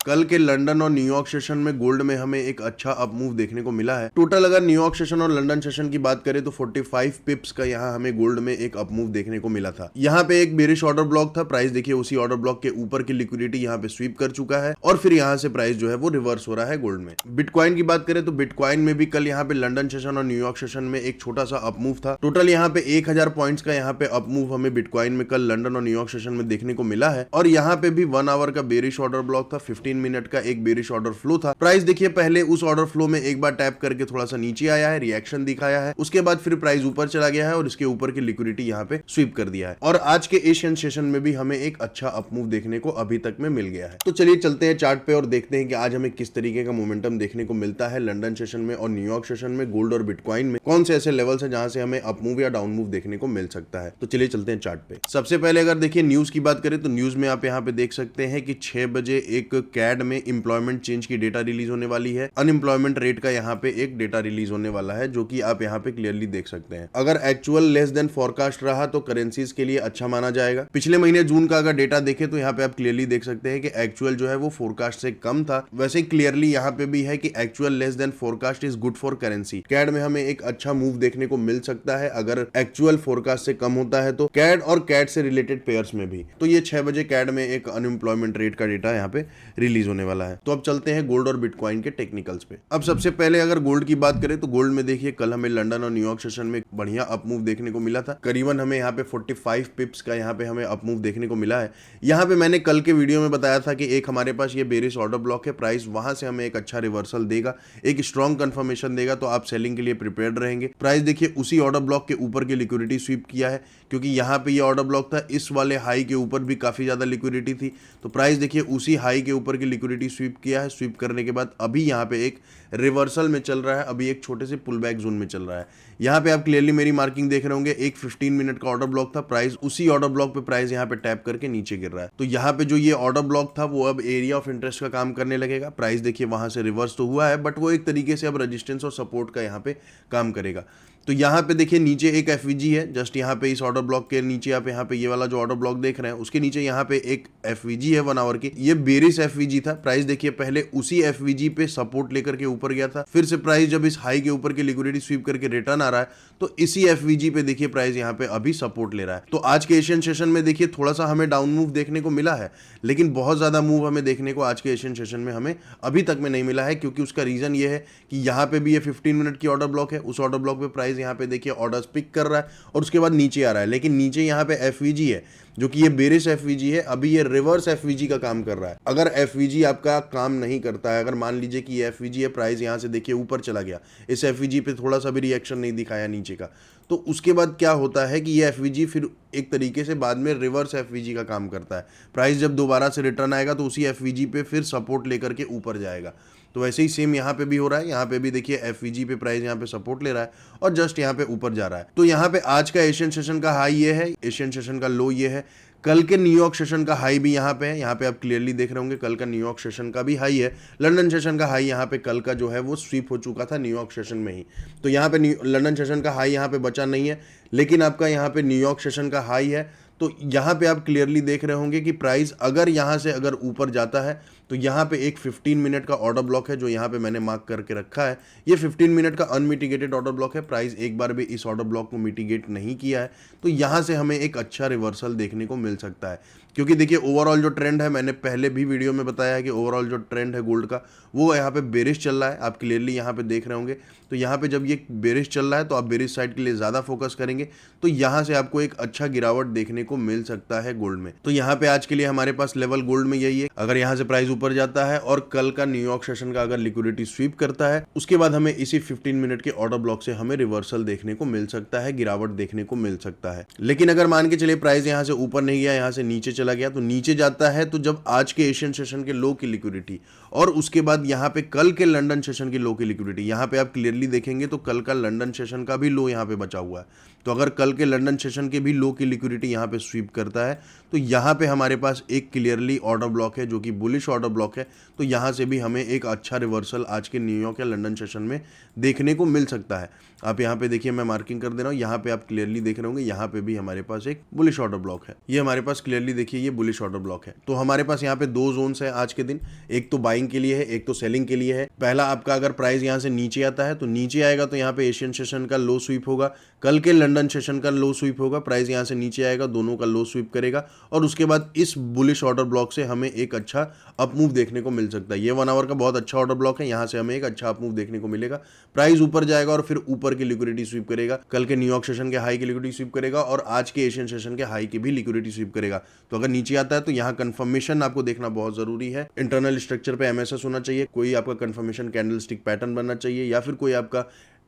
कल के लंदन और न्यूयॉर्क सेशन में गोल्ड में हमें एक अच्छा अप मूव देखने को मिला है। टोटल अगर न्यूयॉर्क सेशन और लंदन सेशन की बात करें तो 45 पिप्स का यहाँ हमें गोल्ड में एक अप मूव देखने को मिला था। यहाँ पे एक बेरिश ऑर्डर ब्लॉक था, प्राइस देखिए उसी ऑर्डर ब्लॉक के ऊपर की लिक्विडिटी यहाँ पे स्वीप कर चुका है और फिर यहाँ से प्राइस जो है वो रिवर्स हो रहा है गोल्ड में। बिटकॉइन की बात करें तो बिटकॉइन में भी कल यहाँ पे लंदन सेशन और न्यूयॉर्क सेशन में एक छोटा सा अप मूव था। टोटल यहाँ पे 1000 पॉइंट्स का यहाँ पे अप मूव हमें बिटकॉइन में कल लंदन और न्यूयॉर्क सेशन में देखने को मिला है और यहाँ पे भी 1 आवर का बेरिश ऑर्डर ब्लॉक था, 15 मिनट का एक बेरिश ऑर्डर फ्लो था। प्राइस देखिए पहले उस ऑर्डर फ्लो में एक बार टैप करके थोड़ा सा नीचे आया है, रिएक्शन दिखाया है, उसके बाद फिर प्राइस ऊपर चला गया है और इसके ऊपर की लिक्विडिटी यहाँ पे स्वीप कर दिया है और आज के एशियन सेशन में भी हमें एक अच्छा अप मूव देखने को अभी तक में मिल गया है। तो चलिए चलते हैं चार्ट पे और देखते हैं कि आज हमें किस तरीके का मोमेंटम देखने को मिलता है लंदन सेशन में और न्यूयॉर्क सेशन में गोल्ड और बिटकॉइन में। कौन से ऐसे लेवल्स हैं जहां से हमें अप मूव या डाउन मूव देखने को मिल सकता है। तो चलिए चलते हैं चार्ट पे। सबसे पहले अगर देखिए न्यूज की बात करें तो न्यूज में आप यहाँ पे देख सकते हैं कि 6 बजे एक कैड में एम्प्लॉयमेंट चेंज की डेटा रिलीज होने वाली है। अनएम्प्लॉयमेंट रेट का यहाँ पे एक डेटा रिलीज होने वाला है जो कि आप यहाँ पे क्लियरली देख सकते हैं। अगर एक्चुअल लेस देन फोरकास्ट रहा तो करेंसीज के लिए अच्छा माना जाएगा। पिछले महीने जून का अगर डेटा देखें तो यहाँ पे आप क्लियरली देख सकते हैं कि एक्चुअल जो है वो फोरकास्ट से कम था। वैसे क्लियरली यहाँ पे भी है कि actual less than forecast is good for currency. CAD में हमें एक अच्छा मूव देखने को मिल सकता है अगर एक्चुअल फोरकास्ट से कम होता है तो कैड और कैड से रिलेटेड पेयर्स में भी। तो ये 6 बजे कैड में एक अनएम्प्लॉयमेंट रेट का डेटा यहाँ पे रिलीज होने वाला है। तो अब चलते हैं गोल्ड और बिटकॉइन के टेक्निकल्स पे। अब सबसे पहले अगर गोल्ड की बात करें तो गोल्ड में देखिए कल हमें लंदन और न्यूयॉर्क सेशन में बढ़िया अप मूव देखने को मिला था। करीबन हमें यहाँ पे 45 पिप्स का यहाँ पे हमें अप मूव देखने को मिला है। यहाँ पे मैंने कल के वीडियो में बताया था कि एक हमारे पास ये बेरिश ऑर्डर ब्लॉक है, प्राइस वहां से हमें एक अच्छा रिवर्सल देगा, एक स्ट्रॉन्ग कंफर्मेशन देगा, तो आप सेलिंग के लिए प्रिपेयर्ड रहेंगे। प्राइस देखिए उसी ऑर्डर ब्लॉक के ऊपर की लिक्विडिटी स्वीप किया है क्योंकि यहाँ पे ये ऑर्डर ब्लॉक था, इस वाले हाई के ऊपर भी काफी ज्यादा लिक्विडिटी थी। तो प्राइस देखिए उसी हाई के ऊपर की लिक्विडिटी स्वीप किया है। स्वीप करने के बाद अभी यहाँ पे एक रिवर्सल में चल रहा है, अभी एक छोटे से पुल बैक जोन में चल रहा है। यहाँ पे आप क्लियरली मेरी मार्किंग देख रहे होंगे, एक 15 मिनट का ऑर्डर ब्लॉक था, प्राइस उसी ऑर्डर ब्लॉक पे प्राइस यहाँ पे टैप करके नीचे गिर रहा है। तो यहाँ पे जो ये ऑर्डर ब्लॉक था वो अब एरिया ऑफ इंटरेस्ट का काम करने लगेगा। प्राइस देखिए वहां से रिवर्स तो हुआ है बट वो एक तरीके से अब रेजिस्टेंस और सपोर्ट का यहाँ पे काम करेगा। तो यहाँ पे देखिए नीचे एक एफवीजी है, जस्ट यहाँ पे इस ऑर्डर ब्लॉक के नीचे आप यहाँ पे ये वाला जो ऑर्डर ब्लॉक देख रहे हैं उसके नीचे यहाँ पे एक एफवीजी है 1 आवर की। ये बेरिश एफवीजी था। प्राइस देखिए पहले उसी एफवीजी पे सपोर्ट लेकर के ऊपर गया था, फिर से प्राइस जब इस हाई के ऊपर की लिक्विडिटी स्वीप करके रिटर्न आ रहा है तो इसी एफवीजी पे देखिए प्राइस यहाँ पे अभी सपोर्ट ले रहा है। तो आज के एशियन सेशन में देखिए थोड़ा सा हमें डाउन मूव देखने को मिला है, लेकिन बहुत ज्यादा मूव हमें देखने को आज के एशियन सेशन में हमें अभी तक में नहीं मिला है क्योंकि उसका रीजन ये है कि यहाँ पे भी ये 15 मिनट की ऑर्डर ब्लॉक है। उस ऑर्डर ब्लॉक पे प्राइस यहाँ पे देखिए ऑर्डर्स पिक कर रहा है और उसके बाद नीचे आ रहा है, लेकिन नीचे यहाँ पे एफवीजी है जो कि ये बेरिश एफवीजी है, अभी ये रिवर्स एफवीजी का काम कर रहा है। अगर एफवीजी आपका काम नहीं करता है, अगर मान लीजिए कि ये एफवीजी है, प्राइस यहाँ से देखिए ऊपर चला गया, इस एफवीजी पे थोड़ा सा भी रिएक्शन नहीं दिखाया नीचे का, तो उसके बाद क्या होता है कि ये एफवीजी फिर एक तरीके से बाद में रिवर्स एफवीजी का काम करता है। प्राइस जब दोबारा से रिटर्न आएगा तो उसी एफवीजी पे फिर सपोर्ट लेकर के ऊपर जाएगा। तो वैसे ही सेम यहाँ पे भी हो रहा है। यहाँ पे भी देखिए एफवीजी पे प्राइस यहाँ पे सपोर्ट ले रहा है और जस्ट यहाँ पे ऊपर जा रहा है। तो यहाँ पे आज का एशियन सेशन का हाई ये है, एशियन सेशन का लो ये है। कल के न्यूयॉर्क सेशन का हाई भी यहाँ पे है, यहाँ पे आप क्लियरली देख रहे होंगे कल का न्यूयॉर्क सेशन का भी हाई है। लंदन सेशन का हाई यहाँ पे कल का जो है वो स्वीप हो चुका था न्यूयॉर्क सेशन में ही। तो यहाँ पे लंदन सेशन का हाई यहाँ पे बचा नहीं है, लेकिन आपका यहाँ पे न्यूयॉर्क सेशन का हाई है। तो यहाँ पे आप क्लियरली देख रहे होंगे कि प्राइस अगर यहाँ से अगर ऊपर जाता है तो यहाँ पे एक 15 मिनट का ऑर्डर ब्लॉक है जो यहाँ पे मैंने मार्क करके रखा है। ये 15 मिनट का अनमिटिगेटेड ऑर्डर ब्लॉक है, प्राइस एक बार भी इस ऑर्डर ब्लॉक को मिटिगेट नहीं किया है। तो यहाँ से हमें एक अच्छा रिवर्सल देखने को मिल सकता है क्योंकि देखिए ओवरऑल जो ट्रेंड है, मैंने पहले भी वीडियो में बताया है कि ओवरऑल जो ट्रेंड है गोल्ड का वो यहाँ पे बेरिश चल रहा है। आप क्लियरली यहाँ पे देख रहे होंगे। तो यहाँ पे जब ये बेरिश चल रहा है तो आप बेरिश साइड के लिए ज़्यादा फोकस करेंगे तो यहाँ से आपको एक अच्छा गिरावट देखने को मिल सकता है गोल्ड में। तो यहाँ पे आज के लिए हमारे पास लेवल गोल्ड में यही है। अगर यहाँ से प्राइस ऊपर जाता है और कल का न्यूयॉर्क सेशन का अगर लिक्विडिटी स्वीप करता है, उसके बाद हमें इसी 15 मिनट के ऑर्डर ब्लॉक से हमें रिवर्सल देखने को मिल सकता है, गिरावट देखने को मिल सकता है। लेकिन अगर मान के चलिए प्राइस यहाँ से ऊपर नहीं गया, यहाँ से नीचे चला गया, तो नीचे जाता है तो जब आज के एशियन सेशन के लो की लिक्विडिटी और उसके बाद यहाँ पे कल के लंदन सेशन की लो की लिक्विडिटी, यहाँ पे आप क्लियरली देखेंगे तो कल का लंदन सेशन का भी लो यहाँ पे बचा हुआ है। तो अगर कल के लंदन सेशन के भी लो की लिक्विडिटी यहाँ पे स्वीप करता है तो यहाँ पे हमारे पास एक क्लियरली ऑर्डर ब्लॉक है जो कि बुलिश ऑर्डर ब्लॉक है। तो यहाँ से भी हमें एक अच्छा रिवर्सल आज के न्यूयॉर्क या लंदन सेशन में देखने को मिल सकता है। आप यहाँ पे देखिए, मैं मार्किंग कर दे रहा हूँ, यहाँ पे आप क्लियरली देख रहे होंगे, यहाँ पे भी हमारे पास एक बुलिश ऑर्डर ब्लॉक है। ये हमारे पास क्लियरली देखिए, ये बुलिश ऑर्डर ब्लॉक है। तो हमारे पास यहाँ पे दो जोन्स है आज के दिन, एक तो बाइंग के लिए है, एक तो सेलिंग के लिए है। पहला आपका अगर प्राइस यहाँ से नीचे आता है तो नीचे आएगा तो यहाँ पे एशियन सेशन का लो स्वीप होगा, कल के लंदन सेशन का लो स्वीप होगा, प्राइस यहाँ से नीचे आएगा, दोनों का लो स्वीप करेगा और उसके बाद इस बुलिश ऑर्डर ब्लॉक से हमें एक अच्छा अप मूव देखने को मिल सकता है। ये 1 आवर का बहुत अच्छा ऑर्डर ब्लॉक है, यहाँ से हमें एक अच्छा अप मूव देखने को मिलेगा। प्राइस ऊपर जाएगा और फिर ऊपर की लिक्विडिटी स्वीप करेगा, कल के न्यूयॉर्क सेशन के हाई की लिक्विडिटी स्वीप करेगा और आज के एशियन सेशन के हाई की भी लिक्विडिटी स्वीप करेगा। तो अगर नीचे आता है तो यहाँ कंफर्मेशन आपको देखना बहुत जरूरी है। इंटरनल स्ट्रक्चर पे एमएसएस होना चाहिए, कोई आपका कंफर्मेशन कैंडलस्टिक पैटर्न बनना चाहिए या फिर कोई आपका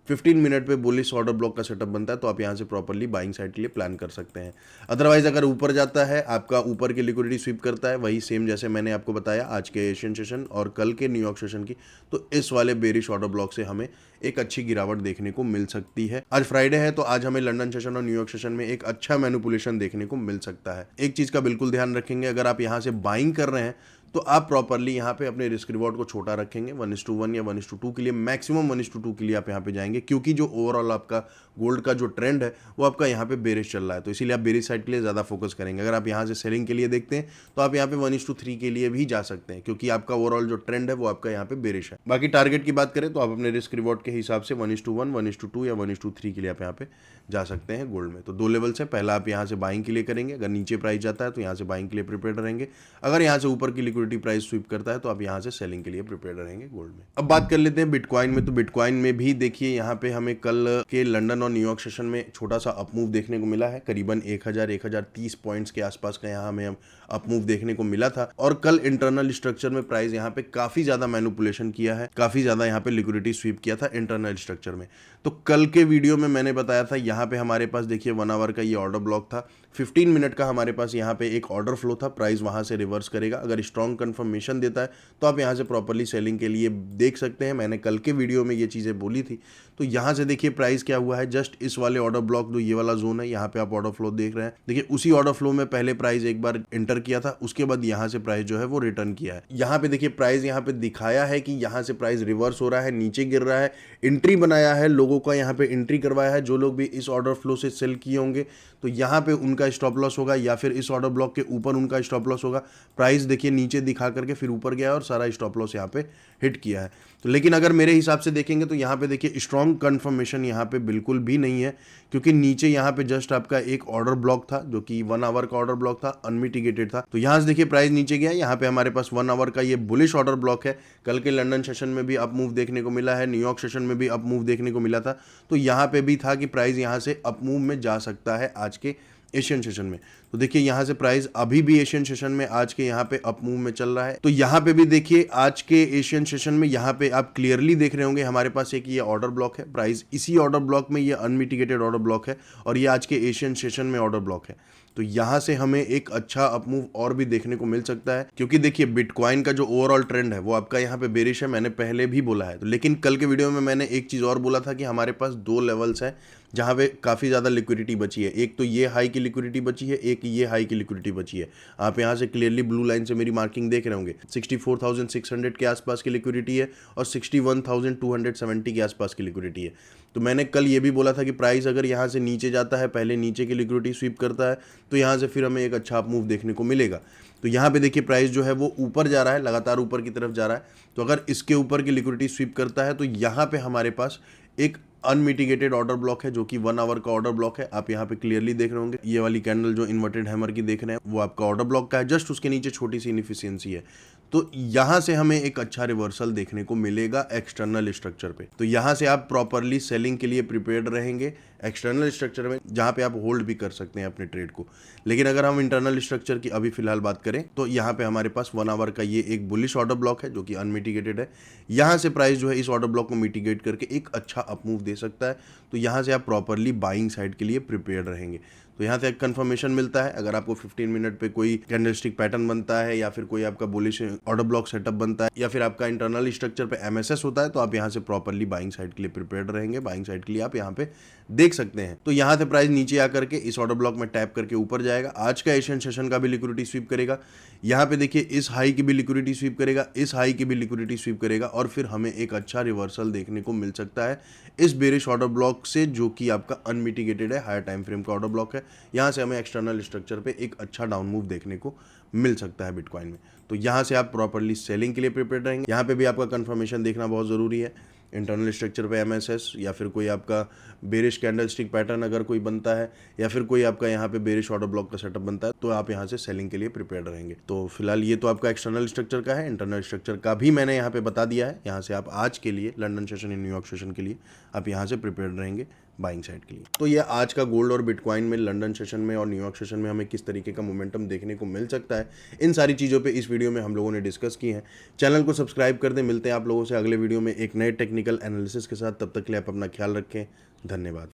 15 मिनट पे बुलिश ऑर्डर ब्लॉक का सेटअप बनता है तो आप यहाँ से प्रॉपर्ली बाइंग साइड के लिए प्लान कर सकते हैं। अदरवाइज अगर ऊपर जाता है, आपका ऊपर की लिक्विडिटी स्वीप करता है, वही सेम जैसे मैंने आपको बताया आज के एशियन सेशन और कल के न्यूयॉर्क सेशन की, तो इस वाले बेरिश ऑर्डर ब्लॉक से हमें एक अच्छी गिरावट देखने को मिल सकती है। आज फ्राइडे है तो आज हमें लंदन सेशन और न्यूयॉर्क सेशन में एक अच्छा मैनिपुलेशन देखने को मिल सकता है। एक चीज का बिल्कुल ध्यान रखेंगे, अगर आप यहाँ से बाइंग कर रहे हैं तो आप प्रॉपर्ली यहाँ पे अपने रिस्क रिवॉर्ड को छोटा रखेंगे, 1:1 या 1:2 के लिए, मैक्सिमम 1:2 के लिए आप यहाँ पे जाएंगे, क्योंकि जो ओवरऑल आपका गोल्ड का जो ट्रेंड है वो आपका यहाँ पे बेरिश चल रहा है, तो इसीलिए आप बेरिश साइड के लिए ज़्यादा फोकस करेंगे। अगर आप यहाँ से सेलिंग के लिए देखते हैं तो आप यहाँ पे 1:3 के लिए भी जा सकते हैं, क्योंकि आपका ओवरऑल जो ट्रेंड है वो आपका यहाँ पे बेरिश है। बाकी टारगेट की बात करें तो आप अपने रिस्क रिवॉर्ड के हिसाब से 1:1, 1:2 या 1:3 के लिए आप यहाँ पे जा सकते हैं गोल्ड में। तो दो लेवल्स है, पहला आप यहाँ से बाइंग के लिए करेंगे, अगर नीचे प्राइस जाता है तो यहाँ से बाइंग के लिए प्रिपेयर रहेंगे, अगर यहाँ से ऊपर की लिक्विडिटी प्राइस स्वीप करता है तो आप यहाँ से सेलिंग के लिए प्रिपेयर रहेंगे गोल्ड में। अब बात कर लेते हैं बिटकॉइन में। तो बिटकॉइन में भी देखिए, यहाँ पे हमें कल के लंदन और न्यूयॉर्क सेशन में छोटा सा अप मूव देखने को मिला है, करीबन 1030 पॉइंट्स के आसपास का यहाँ हमें अप मूव देखने को मिला था। और कल इंटरनल स्ट्रक्चर में प्राइस यहाँ पे काफी ज्यादा मैनिपुलेशन किया है, काफी ज्यादा यहाँ पे लिक्विडिटी स्वीप किया था इंटरनल स्ट्रक्चर में। तो कल के वीडियो में मैंने बताया था, यहाँ पे हमारे पास देखिए 1 आवर का ये ऑर्डर ब्लॉक था, 15 मिनट का हमारे पास यहाँ पे एक ऑर्डर फ्लो था, प्राइस वहां से रिवर्स करेगा, अगर स्ट्रॉन्ग कंफर्मेशन देता है तो आप यहाँ से प्रॉपर्ली सेलिंग के लिए देख सकते हैं। मैंने कल के वीडियो में ये चीज़ें बोली थी। तो यहाँ से देखिए प्राइस क्या हुआ है, जस्ट इस वाले ऑर्डर ब्लॉक, जो ये वाला जोन है, यहाँ पे आप ऑर्डर फ्लो देख रहे हैं, देखिए उसी ऑर्डर फ्लो में पहले प्राइस एक बार एंटर किया था, उसके बाद यहाँ से प्राइस जो है वो रिटर्न किया है। यहाँ पे देखिए प्राइस यहाँ पे दिखाया है कि यहाँ से प्राइस रिवर्स हो रहा है, नीचे गिर रहा है, एंट्री बनाया है, लोगों का यहाँ पे एंट्री करवाया है, जो लोग भी इस ऑर्डर फ्लो से सेल किए होंगे तो यहाँ पे उनका स्टॉप लॉस होगा, या फिर इस ऑर्डर ब्लॉक के ऊपर उनका स्टॉप लॉस होगा। प्राइस देखिए नीचे दिखा करके फिर ऊपर गया और सारा स्टॉप लॉस यहाँ पे हिट किया है। तो लेकिन अगर मेरे हिसाब से देखेंगे तो यहाँ पे देखिए स्ट्रॉन्ग कंफर्मेशन यहाँ पे बिल्कुल भी नहीं है, क्योंकि नीचे यहाँ पे जस्ट आपका एक ऑर्डर ब्लॉक था जो कि 1 आवर का ऑर्डर ब्लॉक था, अनमिटिगेटेड था। तो यहाँ से देखिए प्राइस नीचे गया, यहाँ पे हमारे पास 1 आवर का ये बुलिश ऑर्डर ब्लॉक है। कल के लंदन सेशन में भी अप मूव देखने को मिला है, न्यूयॉर्क सेशन में भी अप मूव देखने को मिला था। तो यहाँ पे भी था कि प्राइस यहाँ से अप मूव में जा सकता है आज के एशियन सेशन में। तो देखिए यहाँ से प्राइस अभी भी एशियन सेशन में आज के यहाँ पे अप मूव में चल रहा है। तो यहाँ पे भी देखिए आज के एशियन सेशन में यहाँ पे आप क्लियरली देख रहे होंगे हमारे पास एक ये ऑर्डर ब्लॉक है, प्राइस इसी ऑर्डर ब्लॉक में, ये अनमिटिगेटेड ऑर्डर ब्लॉक है और ये आज के एशियन सेशन में ऑर्डर ब्लॉक है। तो यहाँ से हमें एक अच्छा अप मूव और भी देखने को मिल सकता है, क्योंकि देखिए बिटकॉइन का जो ओवरऑल ट्रेंड है वो आपका यहाँ पे बेरिश है, मैंने पहले भी बोला है। तो लेकिन कल के वीडियो में मैंने एक चीज़ और बोला था कि हमारे पास दो लेवल्स हैं जहाँ पे काफ़ी ज़्यादा लिक्विडिटी बची है, एक तो ये हाई की लिक्विडिटी बची है, एक ये हाई की लिक्विडिटी बची है। आप यहाँ से क्लियरली ब्लू लाइन से मेरी मार्किंग देख रहे होंगे, 64,600 के आसपास की लिक्विडिटी है और 61,270 के आसपास की लिक्विडिटी है। तो मैंने कल ये भी बोला था कि प्राइस अगर यहाँ से नीचे जाता है, पहले नीचे की लिक्विडिटी स्वीप करता है, तो यहाँ से फिर हमें एक अच्छा अप मूव देखने को मिलेगा। तो यहाँ पे देखिए प्राइस जो है वो ऊपर जा रहा है, लगातार ऊपर की तरफ जा रहा है। तो अगर इसके ऊपर की लिक्विडिटी स्वीप करता है तो यहाँ पे हमारे पास एक अनमिटिगेटेड ऑर्डर ब्लॉक है जो कि 1 आवर का ऑर्डर ब्लॉक है। आप यहाँ पे क्लियरली देख रहे होंगे, ये वाली कैंडल जो इन्वर्टेड हैमर की देख रहे हैं वो आपका ऑर्डर ब्लॉक का है, जस्ट उसके नीचे छोटी सी इनएफिशिएंसी है। तो यहाँ से हमें एक अच्छा रिवर्सल देखने को मिलेगा एक्सटर्नल स्ट्रक्चर पे। तो यहाँ से आप प्रॉपरली सेलिंग के लिए प्रिपेयर्ड रहेंगे एक्सटर्नल स्ट्रक्चर में, जहाँ पे आप होल्ड भी कर सकते हैं अपने ट्रेड को। लेकिन अगर हम इंटरनल स्ट्रक्चर की अभी फिलहाल बात करें तो यहाँ पे हमारे पास 1 आवर का ये एक बुलिश ऑर्डर ब्लॉक है जो कि अनमिटिगेटेड है। यहाँ से प्राइस जो है इस ऑर्डर ब्लॉक को मिटिगेट करके एक अच्छा अप मूव दे सकता है। तो यहाँ से आप प्रॉपरली बाइंग साइड के लिए प्रिपेयर्ड रहेंगे। तो यहाँ से एक कंफर्मेशन मिलता है। अगर आपको 15 मिनट पे कोई कैंडलस्टिक पैटर्न बनता है या फिर कोई आपका बुलिश ऑर्डर ब्लॉक सेटअप बनता है या फिर आपका इंटरनल स्ट्रक्चर पे एमएसएस होता है, तो आप यहाँ से प्रॉपरली बाइंग साइड के लिए प्रिपेयर्ड रहेंगे। बाइंग साइड के लिए आप यहाँ पे देख सकते हैं। तो यहाँ से प्राइस नीचे आकर के इस ऑर्डर ब्लॉक में टैप करके ऊपर जाएगा। आज का एशियन सेशन का भी लिक्विडिटी स्वीप करेगा। यहाँ पे देखिए इस हाई की भी लिक्विडिटी स्वीप करेगा, इस हाई की भी लिक्विडिटी स्वीप करेगा और फिर हमें एक अच्छा रिवर्सल देखने को मिल सकता है इस बेरिश ऑर्डर ब्लॉक से, जो कि आपका अनमिटिगेटेड है, हायर टाइम फ्रेम का ऑर्डर ब्लॉक है। यहाँ से हमें एक्सटर्नल स्ट्रक्चर पे एक अच्छा डाउन मूव देखने को मिल सकता है बिटकॉइन में। तो यहाँ से आप प्रॉपरली सेलिंग के लिए प्रिपेयर रहेंगे। यहाँ पे भी आपका कंफर्मेशन देखना बहुत ज़रूरी है। इंटरनल स्ट्रक्चर पे एमएसएस या फिर कोई आपका बेरिश कैंडलस्टिक पैटर्न अगर कोई बनता है या फिर कोई आपका यहाँ पे बेरिश ऑर्डर ब्लॉक का सेटअप बनता है, तो आप यहाँ से सेलिंग के लिए प्रिपेयर रहेंगे। तो फिलहाल ये तो आपका एक्सटर्नल स्ट्रक्चर का है। इंटरनल स्ट्रक्चर का भी मैंने यहाँ पे बता दिया है। यहाँ से आप आज के लिए लंदन सेशन या न्यूयॉर्क सेशन के लिए आप यहाँ से प्रिपेयर रहेंगे बाइंग साइड के लिए। तो ये आज का गोल्ड और बिटकॉइन में लंदन सेशन में और न्यूयॉर्क सेशन में हमें किस तरीके का मोमेंटम देखने को मिल सकता है, इन सारी चीज़ों पे इस वीडियो में हम लोगों ने डिस्कस की हैं। चैनल को सब्सक्राइब कर दें। मिलते हैं आप लोगों से अगले वीडियो में एक नए टेक्निकल एनालिसिस के साथ। तब तक के लिए आप अपना ख्याल रखें। धन्यवाद।